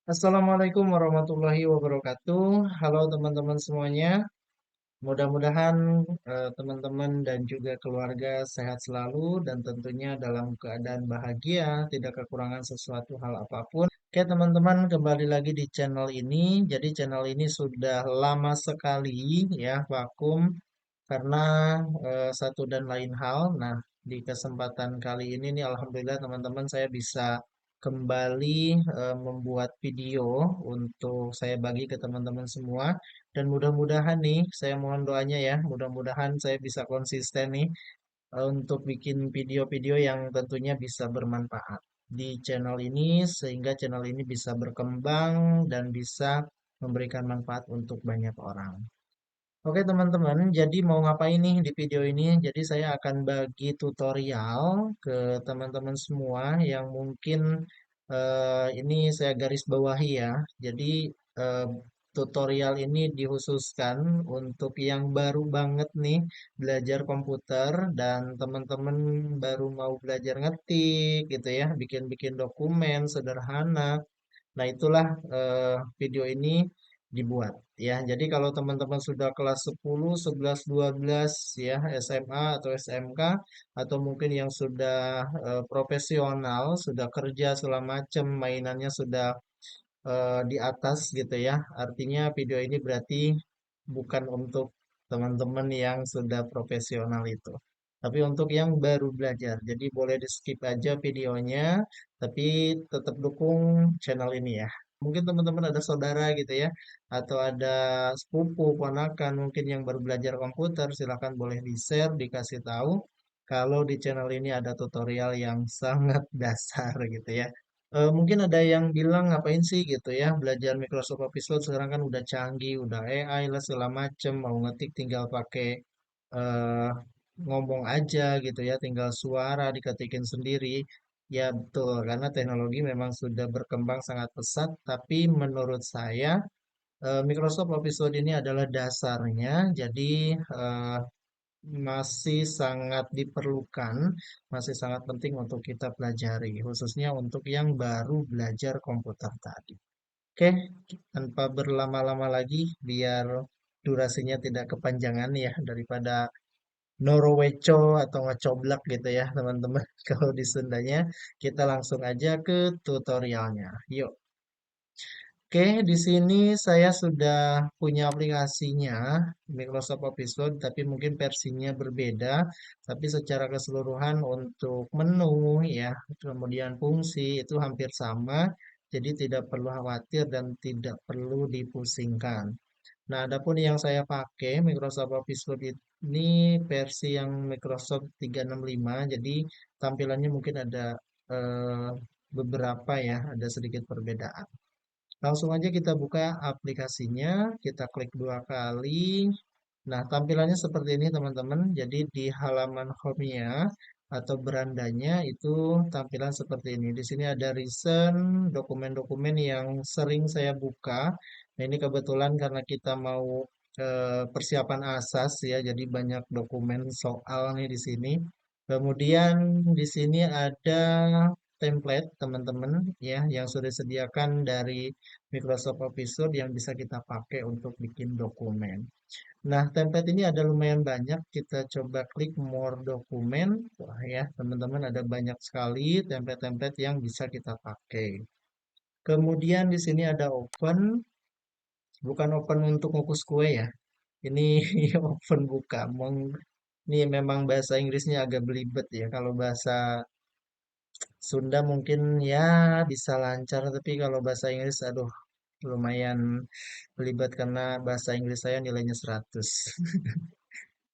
Assalamualaikum warahmatullahi wabarakatuh. Halo teman-teman semuanya. Mudah-mudahan teman-teman dan juga keluarga sehat selalu dan tentunya dalam keadaan bahagia, tidak kekurangan sesuatu hal apapun. Oke teman-teman, kembali lagi di channel ini. Jadi channel ini sudah lama sekali ya vakum karena satu dan lain hal. Nah, di kesempatan kali ini nih alhamdulillah teman-teman saya bisa kembali membuat video untuk saya bagi ke teman-teman semua dan mudah-mudahan nih saya mohon doanya ya, mudah-mudahan saya bisa konsisten nih untuk bikin video-video yang tentunya bisa bermanfaat di channel ini sehingga channel ini bisa berkembang dan bisa memberikan manfaat untuk banyak orang. Oke teman-teman, jadi mau ngapain nih di video ini? Jadi saya akan bagi tutorial ke teman-teman semua yang mungkin ini saya garis bawahi ya. Jadi eh, tutorial ini dikhususkan untuk yang baru banget nih belajar komputer dan teman-teman baru mau belajar ngetik gitu ya, bikin-bikin dokumen sederhana. Nah, itulah video ini dibuat ya. Jadi kalau teman-teman sudah kelas 10, 11, 12 ya, SMA atau SMK atau mungkin yang sudah profesional, sudah kerja segala macam, mainannya sudah di atas gitu ya. Artinya video ini berarti bukan untuk teman-teman yang sudah profesional itu. Tapi untuk yang baru belajar. Jadi boleh di skip aja videonya, tapi tetap dukung channel ini ya. Mungkin teman-teman ada saudara gitu ya, atau ada sepupu, ponakan mungkin yang baru belajar komputer, silahkan boleh di-share, dikasih tahu kalau di channel ini ada tutorial yang sangat dasar gitu ya. Mungkin ada yang bilang ngapain sih gitu ya belajar Microsoft Office Word sekarang kan udah canggih, udah AI lah segala macem, mau ngetik tinggal pakai eh, ngomong aja gitu ya, tinggal suara diketikin sendiri. Ya betul, karena teknologi memang sudah berkembang sangat pesat, tapi menurut saya Microsoft Office Word ini adalah dasarnya, jadi eh, masih sangat diperlukan, masih sangat penting untuk kita pelajari, khususnya untuk yang baru belajar komputer tadi. Oke, tanpa berlama-lama lagi, biar durasinya tidak kepanjangan ya, daripada Noroweco atau ngecoblak gitu ya, teman-teman. Kalau di Sundanya, kita langsung aja ke tutorialnya. Yuk. Oke, di sini saya sudah punya aplikasinya Microsoft Office Word, tapi mungkin versinya berbeda. Tapi secara keseluruhan untuk menu ya, kemudian fungsi itu hampir sama. Jadi tidak perlu khawatir dan tidak perlu dipusingkan. Nah, adapun yang saya pakai Microsoft Office Word ini versi yang Microsoft 365. Jadi tampilannya mungkin ada eh, beberapa ya, ada sedikit perbedaan. Langsung aja kita buka aplikasinya, kita klik dua kali. Nah, tampilannya seperti ini teman-teman. Jadi di halaman home-nya atau berandanya itu tampilan seperti ini. Di sini ada recent, dokumen-dokumen yang sering saya buka. Nah, ini kebetulan karena kita mau persiapan asas ya, jadi banyak dokumen soal nih di sini. Kemudian di sini ada template teman-teman ya yang sudah disediakan dari Microsoft Office Word yang bisa kita pakai untuk bikin dokumen. Nah, template ini ada lumayan banyak. Kita coba klik more dokumen. Wah ya, teman-teman ada banyak sekali template-template yang bisa kita pakai. Kemudian di sini ada open, bukan open untuk ngukus kue ya. Ini open buka. Ini memang bahasa Inggrisnya agak belibet ya. Kalau bahasa Sunda mungkin ya bisa lancar, tapi kalau bahasa Inggris aduh lumayan belibet karena bahasa Inggris saya nilainya 100.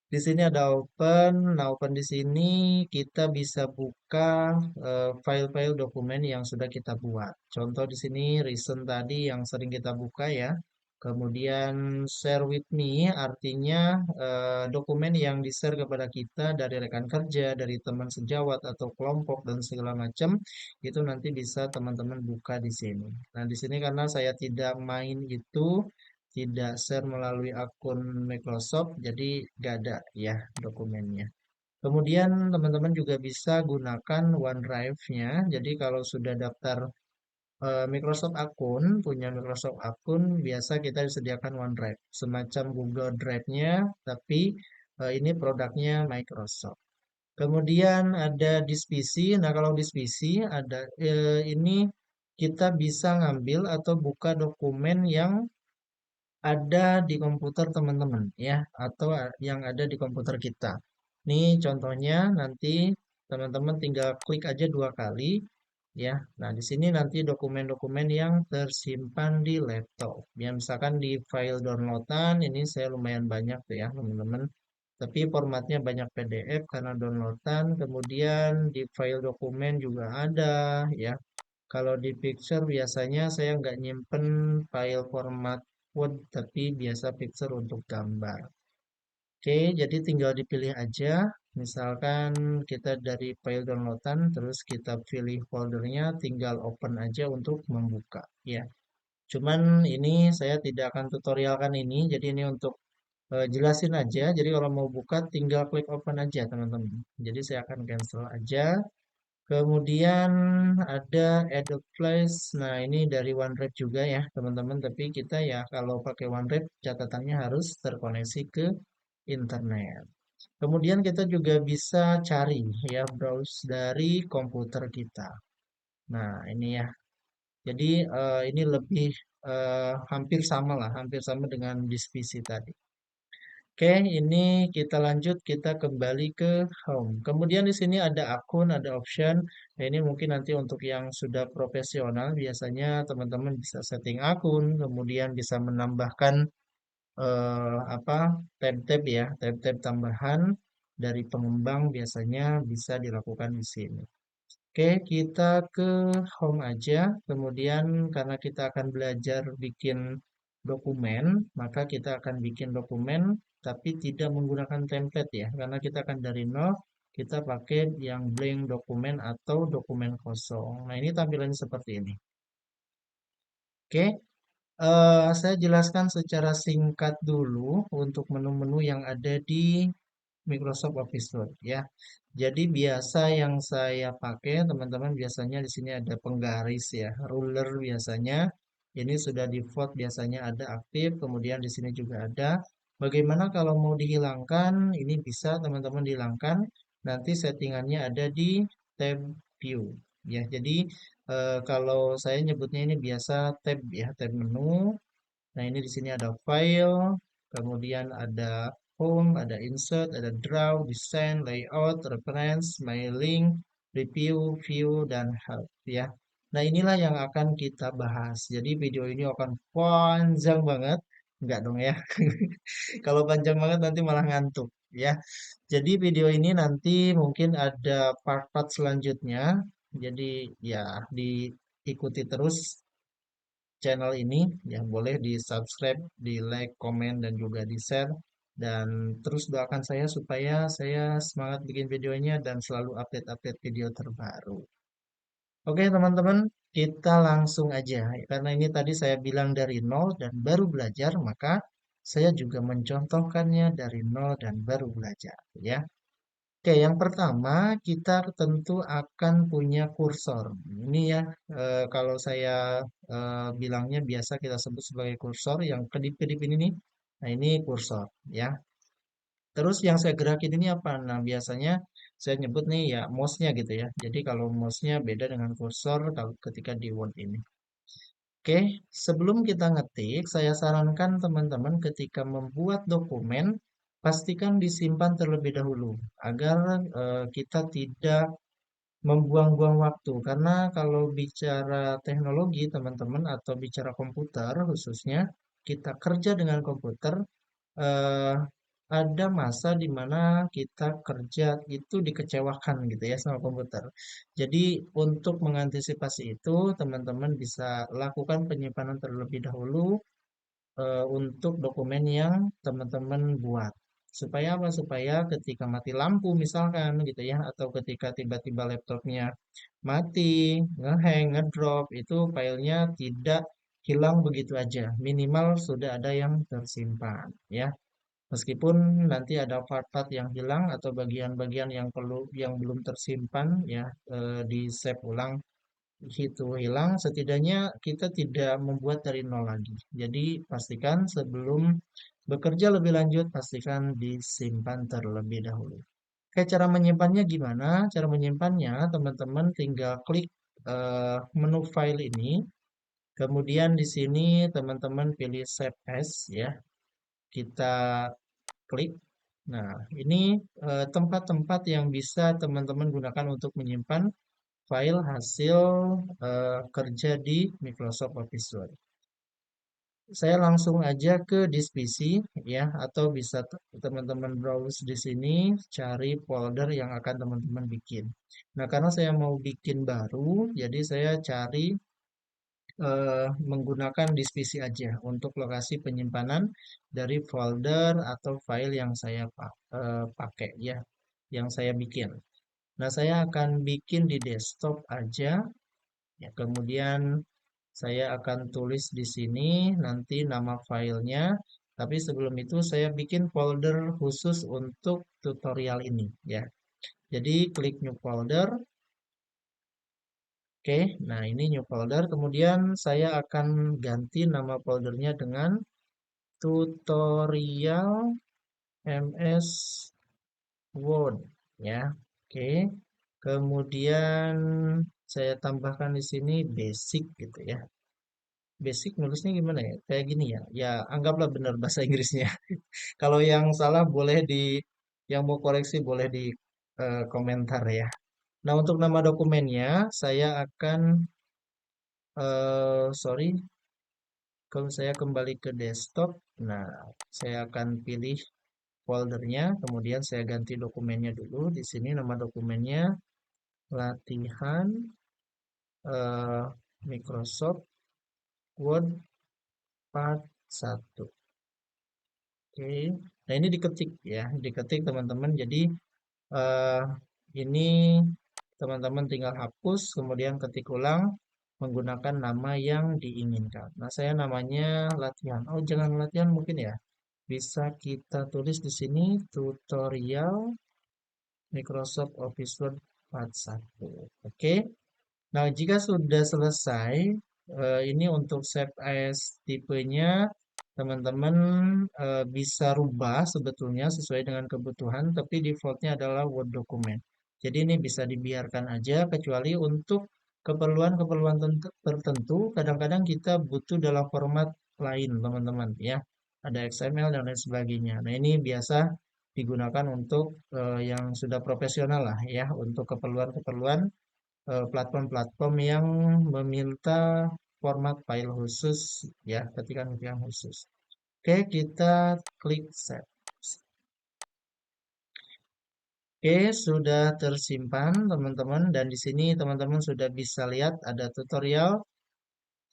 Di sini ada open. Nah, open di sini kita bisa buka file-file dokumen yang sudah kita buat. Contoh di sini recent tadi yang sering kita buka ya. Kemudian share with me artinya dokumen yang di-share kepada kita dari rekan kerja, dari teman sejawat atau kelompok dan segala macam itu nanti bisa teman-teman buka di sini. Nah, di sini karena saya tidak main itu tidak share melalui akun Microsoft, jadi gak ada ya dokumennya. Kemudian teman-teman juga bisa gunakan OneDrive-nya. Jadi kalau sudah daftar Microsoft akun, punya Microsoft akun, biasa kita disediakan OneDrive, semacam Google Drive-nya, tapi ini produknya Microsoft. Kemudian ada Dispisi. Nah, kalau Dispisi ada ini kita bisa ngambil atau buka dokumen yang ada di komputer teman-teman ya, atau yang ada di komputer kita. Nih contohnya nanti teman-teman tinggal klik aja 2 kali ya. Nah, di sini nanti dokumen-dokumen yang tersimpan di laptop. Ya, misalkan di file downloadan ini saya lumayan banyak tuh ya, teman-teman. Tapi formatnya banyak PDF karena downloadan. Kemudian di file dokumen juga ada ya. Kalau di picture biasanya saya nggak nyimpen file format Word, tapi biasa picture untuk gambar. Oke, jadi tinggal dipilih aja. Misalkan kita dari file downloadan, terus kita pilih foldernya, tinggal open aja untuk membuka. Ya, cuman ini saya tidak akan tutorialkan ini, jadi ini untuk jelasin aja. Jadi kalau mau buka, tinggal klik open aja, teman-teman. Jadi saya akan cancel aja. Kemudian ada Adobe Flash. Nah, ini dari OneDrive juga ya, teman-teman. Tapi kita ya kalau pakai OneDrive catatannya harus terkoneksi ke internet. Kemudian kita juga bisa cari ya, browse dari komputer kita. Nah, ini ya. Jadi ini lebih hampir sama lah, hampir sama dengan Dispisi tadi. Oke, ini kita lanjut, kita kembali ke home. Kemudian di sini ada akun, ada option. Nah, ini mungkin nanti untuk yang sudah profesional, biasanya teman-teman bisa setting akun, kemudian bisa menambahkan apa tab-tab ya, tab-tab tambahan dari pengembang biasanya bisa dilakukan di sini. Oke, kita ke home aja. Kemudian karena kita akan belajar bikin dokumen, maka kita akan bikin dokumen tapi tidak menggunakan template ya. Karena kita akan dari nol, kita pakai yang blank dokumen atau dokumen kosong. Nah, ini tampilannya seperti ini. Oke, saya jelaskan secara singkat dulu untuk menu-menu yang ada di Microsoft Office Word ya. Jadi biasa yang saya pakai teman-teman biasanya di sini ada penggaris ya, ruler biasanya. Ini sudah default biasanya ada aktif, kemudian di sini juga ada. Bagaimana kalau mau dihilangkan? Ini bisa teman-teman dihilangkan. Nanti settingannya ada di tab view ya. Jadi kalau saya nyebutnya ini biasa tab ya, tab menu. Nah, ini di sini ada file, kemudian ada home, ada insert, ada draw, design, layout, reference, mailing, review, view, dan help ya. Nah, inilah yang akan kita bahas. Jadi video ini akan panjang banget. Enggak dong ya. Kalau panjang banget nanti malah ngantuk ya. Jadi video ini nanti mungkin ada part-part selanjutnya. Jadi ya diikuti terus channel ini ya, boleh di subscribe, di like, komen, dan juga di share, dan terus doakan saya supaya saya semangat bikin videonya dan selalu update-update video terbaru. Oke teman-teman, kita langsung aja karena ini tadi saya bilang dari nol dan baru belajar, maka saya juga mencontohkannya dari nol dan baru belajar ya. Oke, yang pertama kita tentu akan punya kursor. Ini ya, kalau saya bilangnya biasa kita sebut sebagai kursor yang kedip-kedip ini nih. Nah, ini kursor ya. Terus yang saya gerakin ini apa? Nah, biasanya saya nyebut nih ya mouse-nya gitu ya. Jadi kalau mouse-nya beda dengan kursor kalau ketika di Word ini. Oke, sebelum kita ngetik, saya sarankan teman-teman ketika membuat dokumen, pastikan disimpan terlebih dahulu agar kita tidak membuang-buang waktu. Karena kalau bicara teknologi, teman-teman, atau bicara komputer khususnya, kita kerja dengan komputer, eh, ada masa di mana kita kerja itu dikecewakan gitu ya sama komputer. Jadi untuk mengantisipasi itu, teman-teman bisa lakukan penyimpanan terlebih dahulu untuk dokumen yang teman-teman buat. Supaya apa? Supaya ketika mati lampu misalkan gitu ya, atau ketika tiba-tiba laptopnya mati, ngehang, ngedrop, itu filenya tidak hilang begitu aja. Minimal sudah ada yang tersimpan ya. Meskipun nanti ada part-part yang hilang atau bagian-bagian yang belum tersimpan ya, di save ulang itu hilang, setidaknya kita tidak membuat dari nol lagi. Jadi pastikan sebelum bekerja lebih lanjut, pastikan disimpan terlebih dahulu. Oke, cara menyimpannya gimana? Cara menyimpannya, teman-teman tinggal klik menu file ini, kemudian di sini teman-teman pilih Save As ya. Kita klik. Nah, ini tempat-tempat yang bisa teman-teman gunakan untuk menyimpan file hasil kerja di Microsoft Office Word. Saya langsung aja ke Disk ya, atau bisa teman-teman browse di sini cari folder yang akan teman-teman bikin. Nah, karena saya mau bikin baru, jadi saya cari menggunakan Disk aja untuk lokasi penyimpanan dari folder atau file yang saya pakai ya, yang saya bikin. Nah, saya akan bikin di desktop aja. Ya, kemudian saya akan tulis di sini nanti nama filenya. Tapi sebelum itu saya bikin folder khusus untuk tutorial ini ya. Jadi klik new folder. Oke, nah ini new folder. Kemudian saya akan ganti nama foldernya dengan tutorial MS Word ya. Oke. Kemudian saya tambahkan di sini basic gitu ya. Basic nulisnya gimana ya? Kayak gini ya. Ya, anggaplah benar bahasa Inggrisnya. Kalau yang salah boleh yang mau koreksi boleh di komentar ya. Nah, untuk nama dokumennya saya akan, sorry, kalau saya kembali ke desktop, nah, saya akan pilih foldernya, kemudian saya ganti dokumennya dulu. Di sini nama dokumennya latihan eh, Microsoft Word Part 1. Oke, nah ini diketik ya, diketik teman-teman. Jadi eh, ini teman-teman tinggal hapus, kemudian ketik ulang menggunakan nama yang diinginkan. Nah, saya namanya latihan. Oh, jangan latihan mungkin ya. Bisa kita tulis di sini tutorial Microsoft Office Word Part 1. Oke. Nah, jika sudah selesai, ini untuk save as tipenya, teman-teman bisa rubah sebetulnya sesuai dengan kebutuhan, tapi defaultnya adalah Word document. Jadi ini bisa dibiarkan aja, kecuali untuk keperluan-keperluan tertentu, kadang-kadang kita butuh dalam format lain, teman-teman, ya. Ada XML dan lain sebagainya. Nah, ini biasa digunakan untuk yang sudah profesional lah, ya, untuk keperluan-keperluan platform-platform yang meminta format file khusus ya, ketikan-ketikan khusus. Oke, kita klik save. Oke, sudah tersimpan teman-teman dan di sini teman-teman sudah bisa lihat ada tutorial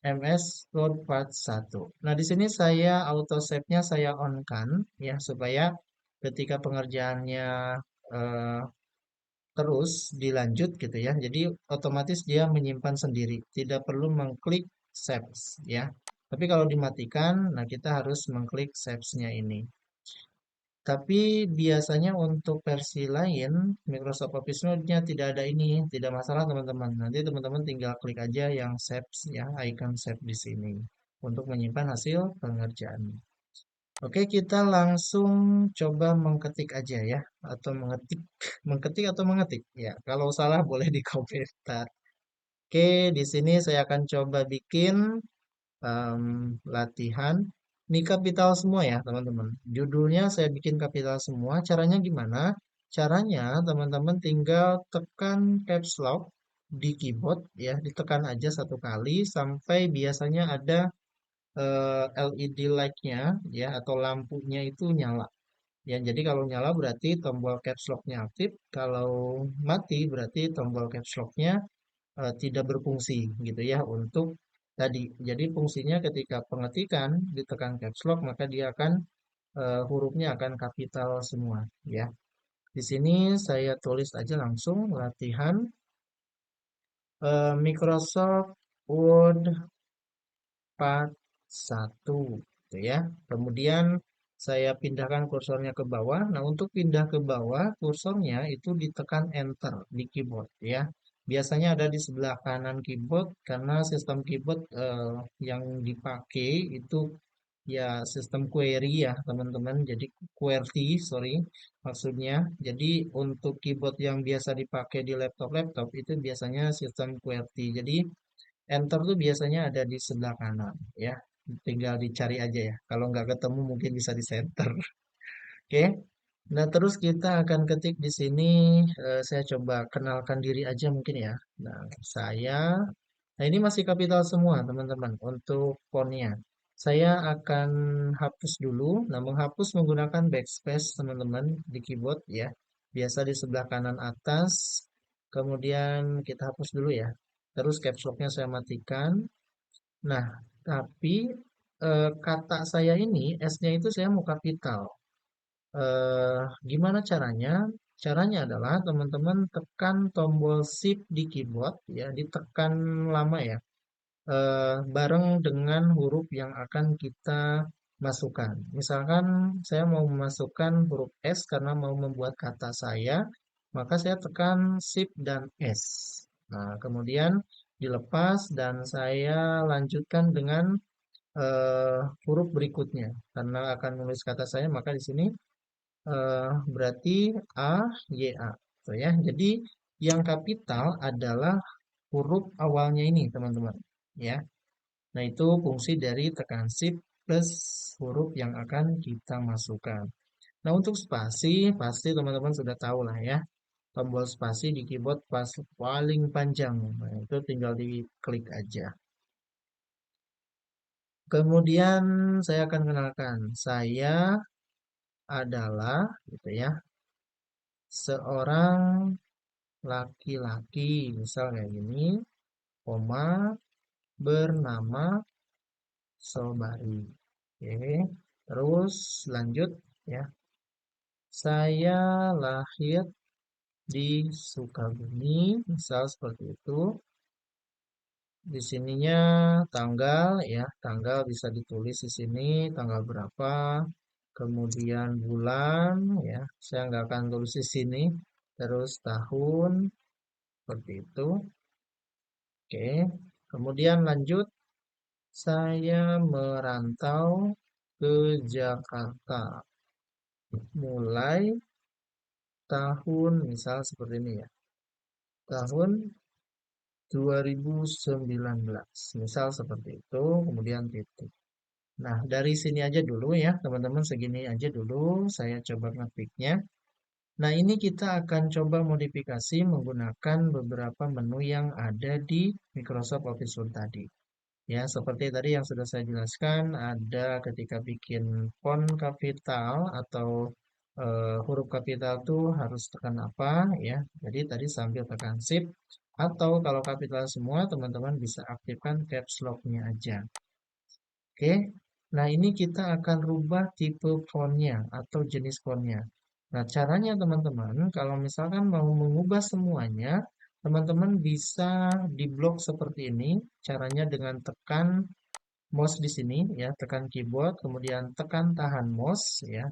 MS Word Part 1. Nah, di sini saya auto save-nya saya on-kan ya supaya ketika pengerjaannya eh, terus dilanjut gitu ya. Jadi otomatis dia menyimpan sendiri, tidak perlu mengklik saves ya. Tapi kalau dimatikan, nah kita harus mengklik saves-nya ini. Tapi biasanya untuk versi lain, Microsoft Office Note-nya tidak ada ini, tidak masalah teman-teman. Nanti teman-teman tinggal klik aja yang saves ya, icon save di sini untuk menyimpan hasil pengerjaan. Oke, kita langsung coba mengketik aja ya, atau mengetik, mengketik atau mengetik. Ya, kalau salah boleh di komentar. Oke, di sini saya akan coba bikin latihan. Ini kapital semua ya, teman-teman. Judulnya saya bikin kapital semua. Caranya gimana? Caranya teman-teman tinggal tekan caps lock di keyboard ya, ditekan aja satu kali sampai biasanya ada LED light-nya ya atau lampunya itu nyala. Ya, jadi kalau nyala berarti tombol caps lock-nya aktif, kalau mati berarti tombol caps lock-nya tidak berfungsi gitu ya untuk tadi. Jadi fungsinya ketika pengetikan ditekan caps lock maka dia akan hurufnya akan kapital semua ya. Di sini saya tulis aja langsung latihan Microsoft Word Part 1 gitu ya. Kemudian saya pindahkan kursornya ke bawah. Nah, untuk pindah ke bawah, kursornya itu ditekan enter di keyboard ya. biasanya ada di sebelah kanan keyboard karena sistem keyboard yang dipakai itu ya sistem query ya teman-teman. Jadi QWERTY, sorry maksudnya. Jadi untuk keyboard yang biasa dipakai di laptop-laptop itu biasanya sistem QWERTY. Jadi enter tuh biasanya ada di sebelah kanan ya. Tinggal dicari aja ya. Kalau nggak ketemu mungkin bisa di center. Oke. Nah, terus kita akan ketik di sini, saya coba kenalkan diri aja mungkin ya. Nah, nah ini masih kapital semua teman-teman untuk fontnya. Saya akan hapus dulu. Nah, menghapus menggunakan backspace teman-teman di keyboard ya. Biasa di sebelah kanan atas. Kemudian kita hapus dulu ya. Terus caps lock-nya saya matikan. Nah, tapi kata saya ini S-nya itu saya mau kapital. Gimana caranya? Caranya adalah teman-teman tekan tombol Shift di keyboard ya, ditekan lama ya, bareng dengan huruf yang akan kita masukkan. Misalkan saya mau memasukkan huruf S karena mau membuat kata saya, maka saya tekan Shift dan S. Nah, kemudian dilepas dan saya lanjutkan dengan huruf berikutnya. Karena akan menulis kata saya, maka di sini berarti A, Y, A. Gitu ya. Jadi yang kapital adalah huruf awalnya ini, teman-teman. Ya. Nah, itu fungsi dari tekan shift plus huruf yang akan kita masukkan. Nah, untuk spasi, pasti teman-teman sudah tahu lah ya. Tombol spasi di keyboard pas paling panjang. Nah, itu tinggal diklik aja. Kemudian saya akan kenalkan, saya adalah gitu ya, seorang laki-laki, misal kayak gini, koma, bernama Sobari. Oke, terus lanjut ya. Saya lahir di Sukabumi, misal seperti itu. Di sininya tanggal ya, tanggal bisa ditulis di sini tanggal berapa. Kemudian bulan ya, saya nggak akan tulis di sini. Terus tahun seperti itu. Oke, kemudian lanjut. Saya merantau ke Jakarta mulai tahun misal seperti ini ya. Tahun 2019. Misal seperti itu, kemudian titik. Nah, dari sini aja dulu ya, teman-teman segini aja dulu saya coba ngetiknya. Nah, ini kita akan coba modifikasi menggunakan beberapa menu yang ada di Microsoft Office Word tadi. Ya, seperti tadi yang sudah saya jelaskan, ada ketika bikin font kapital atau huruf kapital tuh harus tekan apa ya. Jadi tadi sambil tekan Shift atau kalau kapital semua teman-teman bisa aktifkan caps lock-nya aja. Oke. Nah, ini kita akan rubah tipe fontnya atau jenis fontnya. Nah, caranya teman-teman, kalau misalkan mau mengubah semuanya, teman-teman bisa diblok seperti ini. Caranya dengan tekan mouse di sini ya, tekan keyboard, kemudian tekan tahan mouse ya.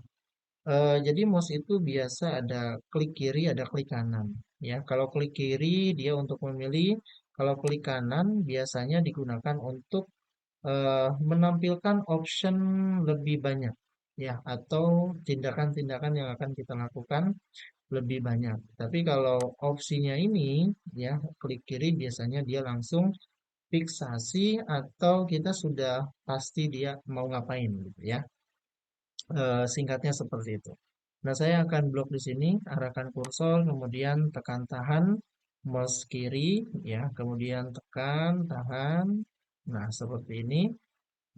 Jadi mouse itu biasa ada klik kiri, ada klik kanan ya. Kalau klik kiri dia untuk memilih, kalau klik kanan biasanya digunakan untuk menampilkan option lebih banyak ya, atau tindakan-tindakan yang akan kita lakukan lebih banyak. Tapi kalau opsinya ini ya, klik kiri biasanya dia langsung fiksasi atau kita sudah pasti dia mau ngapain gitu ya. Singkatnya seperti itu. Nah, saya akan blok di sini, arahkan kursor, kemudian tekan tahan, mouse kiri, ya, kemudian tekan tahan. Nah, seperti ini.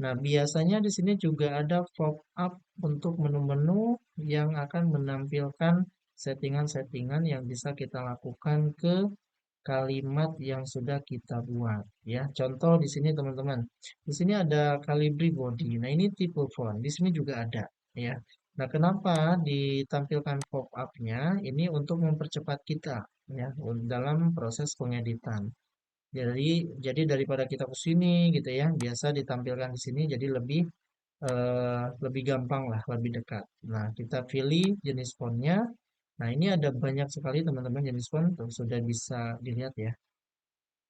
Nah, biasanya di sini juga ada pop-up untuk menu-menu yang akan menampilkan settingan-settingan yang bisa kita lakukan ke kalimat yang sudah kita buat ya. Contoh di sini teman-teman. Di sini ada Calibri body. Nah, ini tipe font. Di sini juga ada ya. Nah, kenapa ditampilkan pop-up-nya? Ini untuk mempercepat kita ya dalam proses pengeditan. Jadi daripada kita ke sini gitu ya, biasa ditampilkan di sini jadi lebih gampang lah, lebih dekat. Nah, kita pilih jenis fontnya. Nah, ini ada banyak sekali teman-teman jenis font tuh sudah bisa dilihat ya.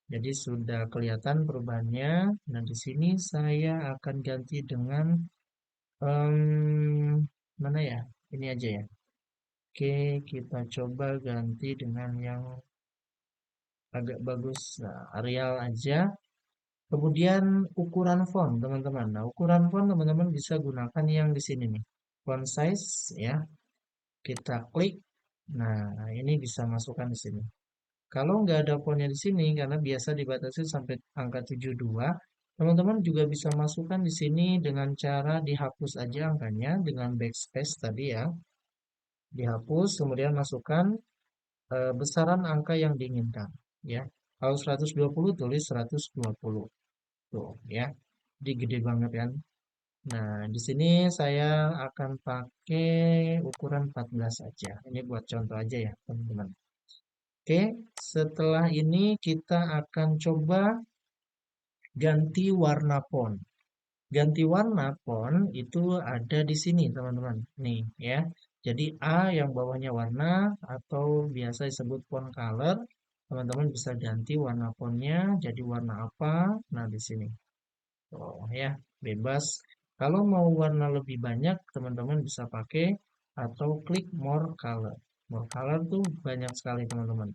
Jadi sudah kelihatan perubahannya. Nah, di sini saya akan ganti dengan mana ya? Ini aja ya. Oke, kita coba ganti dengan yang agak bagus. Nah, Arial aja. Kemudian ukuran font, teman-teman. Nah, ukuran font teman-teman bisa gunakan yang di sini nih. Font size ya. Kita klik. Nah, ini bisa masukkan di sini. Kalau nggak ada fontnya di sini, karena biasa dibatasi sampai angka 72, teman-teman juga bisa masukkan di sini dengan cara dihapus aja angkanya dengan backspace tadi ya. Dihapus, kemudian masukkan besaran angka yang diinginkan. Ya, kalau 120 tulis 120. Tuh, ya. Jadi gede banget kan. Nah, di sini saya akan pakai ukuran 14 aja. Ini buat contoh aja ya, teman-teman. Oke, setelah ini kita akan coba ganti warna font. Ganti warna font itu ada di sini, teman-teman. Nih, ya. Jadi A yang bawahnya warna atau biasa disebut font color. Teman-teman bisa ganti warna fontnya jadi warna apa. Nah, di sini. Oh, ya, bebas. Kalau mau warna lebih banyak, teman-teman bisa pakai atau klik more color. More color tuh banyak sekali, teman-teman.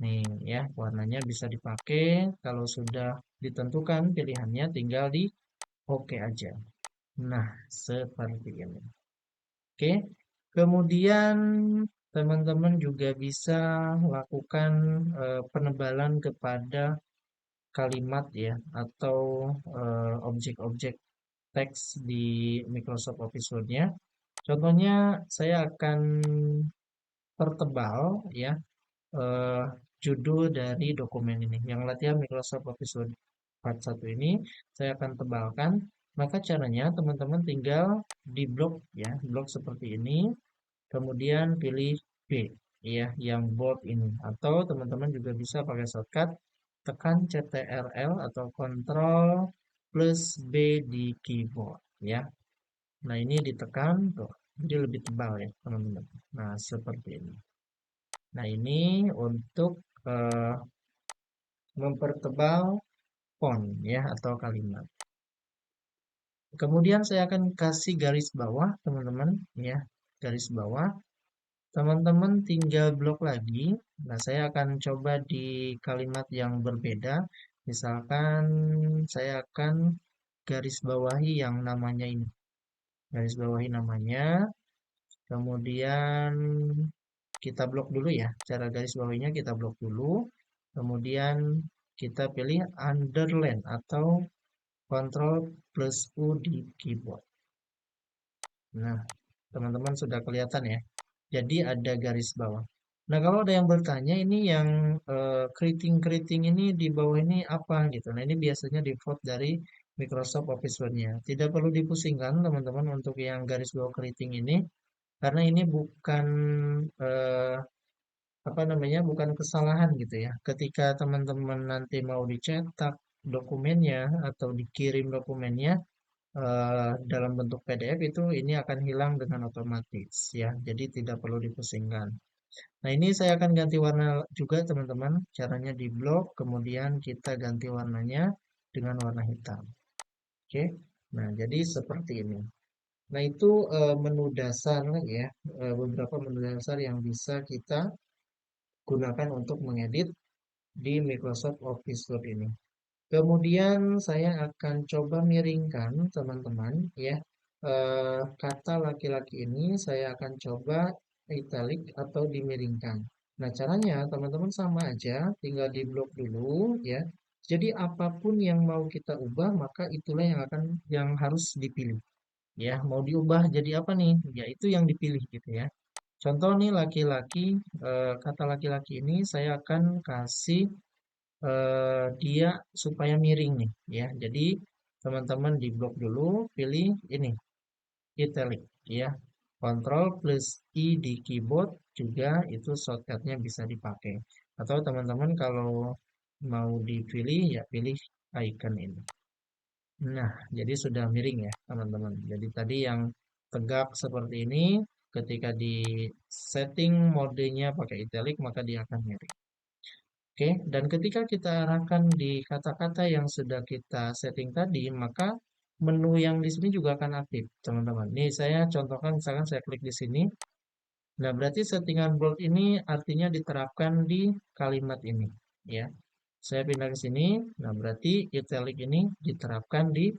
Nih ya, warnanya bisa dipakai. Kalau sudah ditentukan pilihannya, tinggal di OK aja. Nah, seperti ini. Oke. Kemudian teman-teman juga bisa lakukan penebalan kepada kalimat ya atau objek-objek teks di Microsoft Office Word-nya. Contohnya saya akan pertebal ya eh, judul dari dokumen ini. Yang latihan Microsoft Office Word part 1 ini saya akan tebalkan. Maka caranya teman-teman tinggal di blok ya, blok seperti ini, kemudian pilih B ya, yang bold ini. Atau teman-teman juga bisa pakai shortcut tekan CTRL atau Ctrl plus B di keyboard ya. Nah, ini ditekan tuh. Jadi lebih tebal ya, teman-teman. Nah, seperti ini. Nah, ini untuk eh, mempertebal font ya atau kalimat. Kemudian saya akan kasih garis bawah, teman-teman ya. Garis bawah. Teman-teman tinggal blok lagi. Nah, saya akan coba di kalimat yang berbeda. Misalkan saya akan garis bawahi yang namanya ini. Garis bawahi namanya. Kemudian kita blok dulu ya. Cara garis bawahinya kita blok dulu. Kemudian kita pilih underline atau Ctrl plus U di keyboard. Nah, teman-teman sudah kelihatan ya. Jadi ada garis bawah. Nah, kalau ada yang bertanya ini yang keriting-keriting ini di bawah ini apa gitu. Nah, ini biasanya default dari Microsoft Office Word-nya. Tidak perlu dipusingkan teman-teman untuk yang garis bawah keriting ini karena ini bukan eh, apa namanya bukan kesalahan gitu ya. Ketika teman-teman nanti mau dicetak dokumennya atau dikirim dokumennya dalam bentuk PDF itu ini akan hilang dengan otomatis ya. Jadi tidak perlu dipusingkan. Nah, ini saya akan ganti warna juga teman-teman. Caranya di blok, kemudian kita ganti warnanya dengan warna hitam. Oke. Nah, jadi seperti ini. Nah, itu menu dasar ya, beberapa menu dasar yang bisa kita gunakan untuk mengedit di Microsoft Office Word ini. Kemudian saya akan coba miringkan teman-teman ya. Kata laki-laki ini saya akan coba italic atau dimiringkan. Nah, caranya teman-teman sama aja, tinggal di blok dulu ya. Jadi apapun yang mau kita ubah maka itulah yang harus dipilih. Ya, mau diubah jadi apa nih? Ya itu yang dipilih gitu ya. Contoh nih laki-laki, kata laki-laki ini saya akan kasih dia supaya miring nih ya. Jadi teman-teman di blok dulu, pilih ini italic ya. Ctrl plus I di keyboard juga itu shortcutnya bisa dipakai. Atau teman-teman kalau mau dipilih ya pilih icon ini. Nah, jadi sudah miring ya teman-teman. Jadi tadi yang tegak seperti ini, ketika di setting modenya pakai italic maka dia akan miring. Oke, dan ketika kita arahkan di kata-kata yang sudah kita setting tadi, maka menu yang di sini juga akan aktif, teman-teman. Nih, saya contohkan, misalkan saya klik di sini. Nah, berarti settingan bold ini artinya diterapkan di kalimat ini, ya. Saya pindah ke sini. Nah, berarti italic ini diterapkan di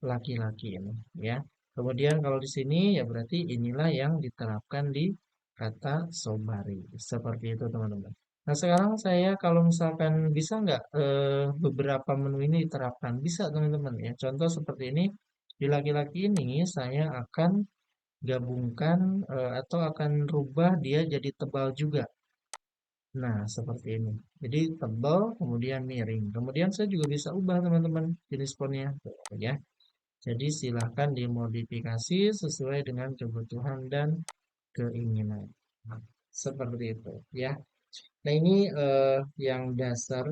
laki-laki ini, ya. Kemudian kalau di sini ya berarti inilah yang diterapkan di kata sobari. Seperti itu, teman-teman. Nah, sekarang saya kalau misalkan bisa nggak beberapa menu ini diterapkan? Bisa, teman-teman, ya. Contoh seperti ini, di laki-laki ini saya akan gabungkan atau akan rubah dia jadi tebal juga. Nah, seperti ini. Jadi tebal, kemudian miring. Kemudian saya juga bisa ubah, teman-teman, jenis fontnya. Tuh, ya. Jadi silahkan dimodifikasi sesuai dengan kebutuhan dan keinginan. Nah, seperti itu, ya. Nah, ini yang dasar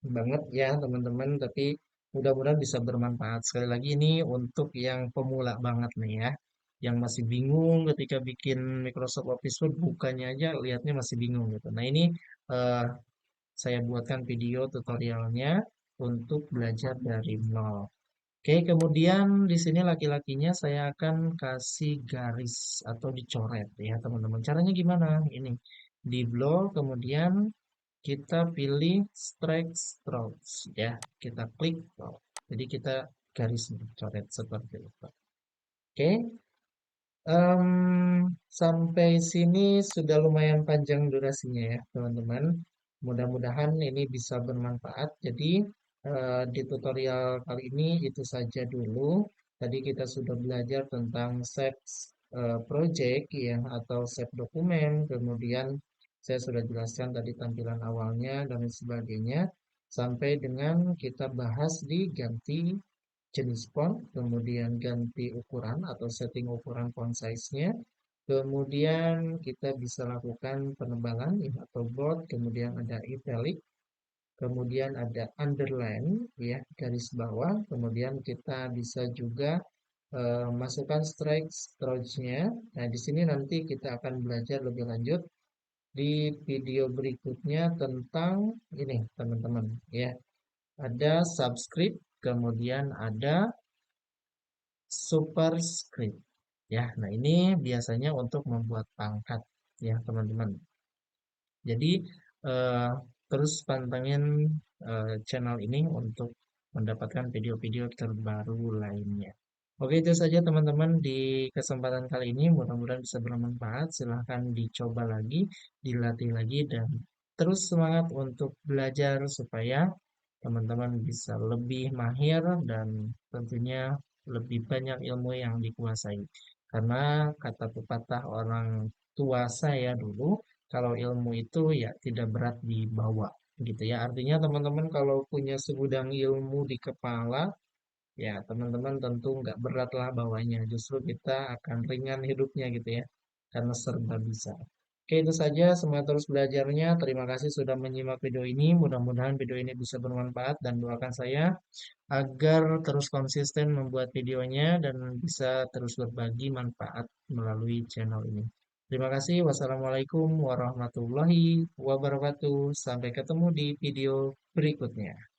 banget ya, teman-teman. Tapi mudah-mudahan bisa bermanfaat. Sekali lagi ini untuk yang pemula banget nih ya. Yang masih bingung ketika bikin Microsoft Office Word, bukannya aja lihatnya masih bingung gitu. Nah, ini eh, saya buatkan video tutorialnya untuk belajar dari nol. Oke, kemudian di sini laki-lakinya saya akan kasih garis atau dicoret ya, teman-teman. Caranya gimana? Ini di blok, kemudian kita pilih strike strokes ya. Kita klik blok. Jadi kita garis coret seperti itu. Oke, sampai sini sudah lumayan panjang durasinya ya, teman-teman. Mudah-mudahan ini bisa bermanfaat. Jadi, di tutorial kali ini itu saja dulu. Tadi kita sudah belajar tentang save project ya atau save dokumen. Kemudian saya sudah jelaskan tadi tampilan awalnya dan sebagainya. Sampai dengan kita bahas di ganti jenis font, kemudian ganti ukuran atau setting ukuran font size-nya. Kemudian kita bisa lakukan penebalan ya, atau bold, kemudian ada italic, kemudian ada underline ya, garis bawah, kemudian kita bisa juga masukkan strike stroke-nya. Nah, di sini nanti kita akan belajar lebih lanjut di video berikutnya tentang ini, teman-teman ya. Ada subscript, kemudian ada superscript. Ya, nah ini biasanya untuk membuat pangkat ya, teman-teman. Jadi eh, terus pantengin channel ini untuk mendapatkan video-video terbaru lainnya. Oke, itu saja teman-teman di kesempatan kali ini. Mudah-mudahan bisa bermanfaat. Silahkan dicoba lagi, dilatih lagi, dan terus semangat untuk belajar supaya teman-teman bisa lebih mahir dan tentunya lebih banyak ilmu yang dikuasai. Karena kata pepatah orang tua saya dulu, kalau ilmu itu ya tidak berat dibawa gitu ya. Artinya teman-teman kalau punya segudang ilmu di kepala, ya teman-teman tentu nggak berat lah bawanya. Justru kita akan ringan hidupnya gitu ya. Karena serba bisa. Oke, itu saja. Semangat terus belajarnya. Terima kasih sudah menyimak video ini. Mudah-mudahan video ini bisa bermanfaat dan doakan saya agar terus konsisten membuat videonya dan bisa terus berbagi manfaat melalui channel ini. Terima kasih. Wassalamualaikum warahmatullahi wabarakatuh. Sampai ketemu di video berikutnya.